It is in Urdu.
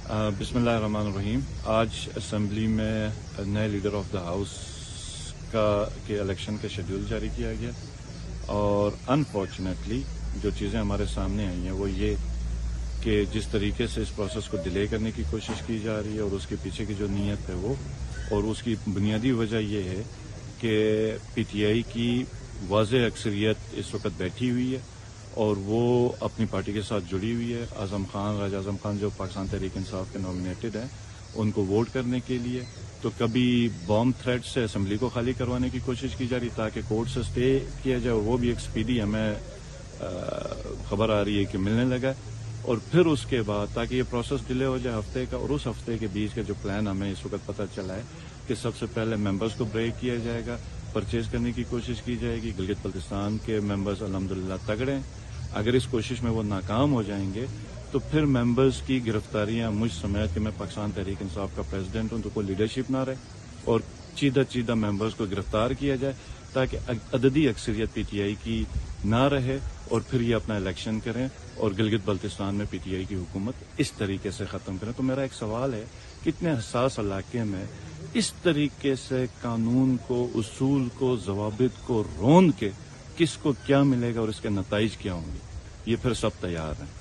بسم اللہ الرحمن الرحیم. آج اسمبلی میں نئے لیڈر آف دا ہاؤس کے الیکشن کا شیڈول جاری کیا گیا اور انفارچونیٹلی جو چیزیں ہمارے سامنے آئی ہیں وہ یہ کہ جس طریقے سے اس پروسیس کو ڈیلے کرنے کی کوشش کی جا رہی ہے اور اس کے پیچھے کی جو نیت ہے وہ اور اس کی بنیادی وجہ یہ ہے کہ پی ٹی آئی کی واضح اکثریت اس وقت بیٹھی ہوئی ہے اور وہ اپنی پارٹی کے ساتھ جڑی ہوئی ہے. راجہ اعظم خان جو پاکستان تحریک انصاف کے نامینیٹڈ ہیں ان کو ووٹ کرنے کے لیے تو کبھی بام تھریٹ سے اسمبلی کو خالی کروانے کی کوشش کی جا رہی تاکہ کورٹ سے اسٹے کیا جائے. وہ بھی ایک سپیڈی ہمیں خبر آ رہی ہے کہ ملنے لگا اور پھر اس کے بعد تاکہ یہ پروسیس ڈیلے ہو جائے ہفتے کا. اور اس ہفتے کے بیچ کا جو پلان ہمیں اس وقت پتہ چلا ہے کہ سب سے پہلے ممبرز کو بریک کیا جائے گا, پرچیز کرنے کی کوشش کی جائے گی. گلگت بلتستان کے ممبرز الحمدللہ تگڑے ہیں. اگر اس کوشش میں وہ ناکام ہو جائیں گے تو پھر ممبرز کی گرفتاریاں مجھ سمیت کہ میں پاکستان تحریک انصاف کا پریزیڈنٹ ہوں تو کوئی لیڈرشپ نہ رہے اور چیدہ ممبرز کو گرفتار کیا جائے تاکہ عددی اکثریت پی ٹی آئی کی نہ رہے اور پھر یہ اپنا الیکشن کریں اور گلگت بلتستان میں پی ٹی آئی کی حکومت اس طریقے سے ختم کریں. تو میرا ایک سوال ہے کہ اتنے حساس علاقے میں اس طریقے سے قانون کو, اصول کو, ضوابط کو رون کے کس کو کیا ملے گا اور اس کے نتائج کیا ہوں گے, یہ پھر سب تیار ہیں.